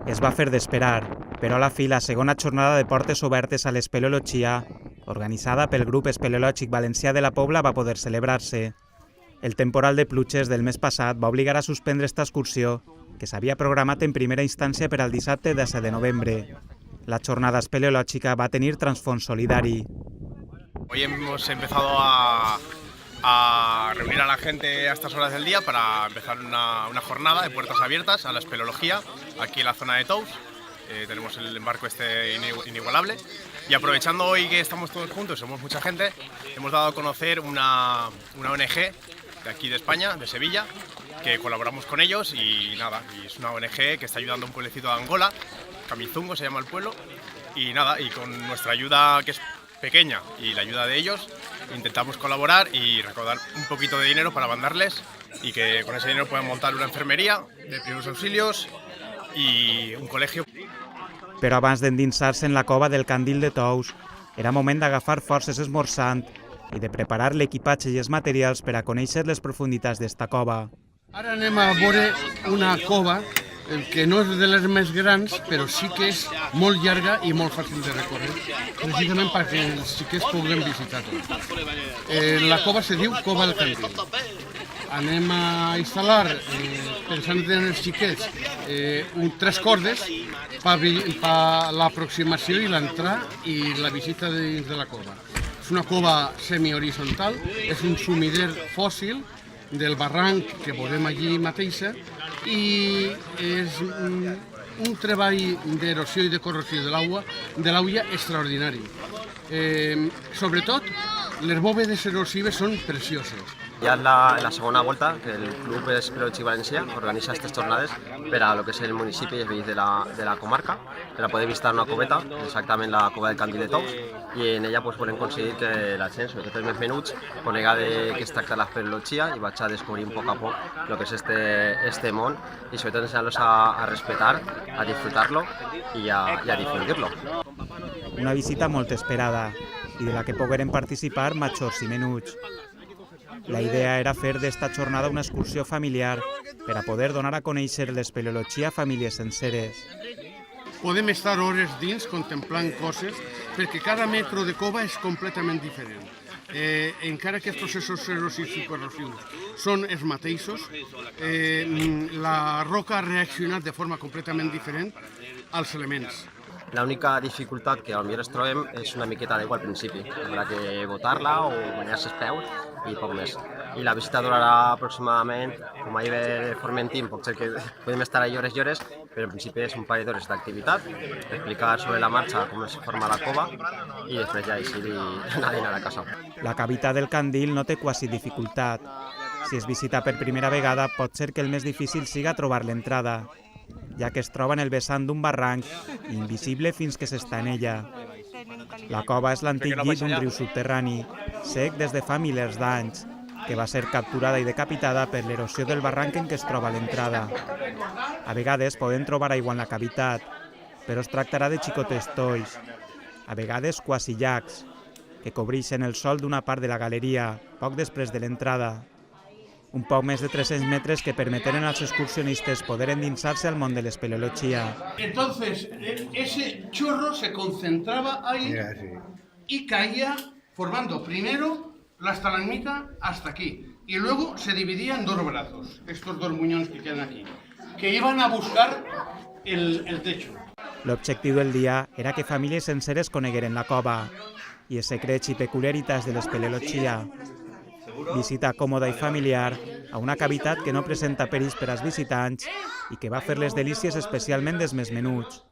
Es va fer d'esperar, però a la fi la segona jornada de portes obertes a l'espeleologia, organitzada pel grup espeleològic valencià de la Pobla, va poder celebrar-se. El temporal de pluges del mes passat va obligar a suspendre esta excursió, que s'havia programat en primera instància per al dissabte 10 de novembre. La jornada espeleològica va tenir transfons solidari. Hoy hemos empezado a reunir a la gente a estas horas del día para empezar una jornada de puertas abiertas a la espeleología aquí en la zona de Tous. Tenemos el embarco este inigualable y aprovechando hoy que estamos todos juntos, somos mucha gente, hemos dado a conocer una ONG de aquí de España, de Sevilla, que colaboramos con ellos y nada, y es una ONG que está ayudando a un pueblecito de Angola, Camizungo se llama el pueblo, y nada, y con nuestra ayuda, que es pequeña, y la ayuda de ellos, intentamos colaborar y recaudar un poquito de dinero para mandarles y que con ese dinero puedan montar una enfermería de primeros auxilios i un col·legi. Però abans d'endinsar-se en la cova del Candil de Tous, era moment d'agafar forces esmorzant i de preparar l'equipatge i els materials per a conèixer les profunditats d'esta cova. Ara anem a veure una cova que no és de les més grans, però sí que és molt llarga i molt fàcil de recórrer, precisament perquè els xiquets puguem visitar-la. La cova se diu Cova del Candil. Anem a instal·lar, pensant en els xiquets, 3 cordes per l'aproximació i l'entrada i la visita dins de la cova. És una cova semi-horitzontal, és un sumider fòssil del barranc que veurem allí mateixa i és un treball d'erosió i de corrosió de l'aigua extraordinari. Sobretot, les bóvedes erosives són precioses. Ja és la segona volta que el Club Espeleològic Valencià organitza aquestes jornades per a lo que és el municipi i els veïns de la comarca, per a poder visitar una coveta, exactament la cova del Candil de Tous, i en ella volem aconseguir que la gent, sobretot els més menuts, conega de què es tracta l'espeleologia i vaig a descobrir poc a poc el que és este món i sobretot ensenyar-los a respetar, a disfrutar-lo i a difundir-lo. Una visita molt esperada i de la que pogueren participar majors i menuts. La idea era fer d'esta jornada una excursió familiar per a poder donar a conèixer l'espeleologia a famílies senceres. Podem estar hores dins contemplant coses perquè cada metro de cova és completament diferent. Encara que els processos erosius i corrosius són els mateixos, la roca ha reaccionat de forma completament diferent als elements. L'única dificultat que potser es trobem és una miqueta d'aigua al principi. Haurà que botar-la o guanyar-se els peus i poc més. I la visita durarà aproximadament, com ahir ve Formentín, pot ser que podem estar ahí hores i hores, però en principi és un parell d'hores d'activitat, explicar sobre la marxa com es forma la cova i després ja eixir i anar a dinar a casa. La cavitat del Candil no té quasi dificultat. Si es visita per primera vegada, pot ser que el més difícil siga trobar l'entrada, ja que es troba en el vessant d'un barranc, invisible fins que s'està en ella. La cova és l'antic llit d'un riu subterrani, sec des de fa milers d'anys, que va ser capturada i decapitada per l'erosió del barranc en què es troba l'entrada. A vegades poden trobar aigua en la cavitat, però es tractarà de xicotes tolls, a vegades quasi llacs, que cobreixen el sòl d'una part de la galeria, poc després de l'entrada. Un poc més de 300 metres que permeteren als excursionistes poder endinsar-se al món de l'espeleologia. Entonces, ese chorro se concentraba ahí y caía formando primero la estalagmita hasta aquí y luego se dividía en 2 brazos, estos 2 muñones que quedan aquí, que iban a buscar el techo. L'objectiu del dia era que famílies senceres conegueren la cova i els secrets i peculiaritats de l'espeleologia. Visita còmoda i familiar a una cavitat que no presenta perills per als visitants i que va fer les delícies especialment dels més menuts.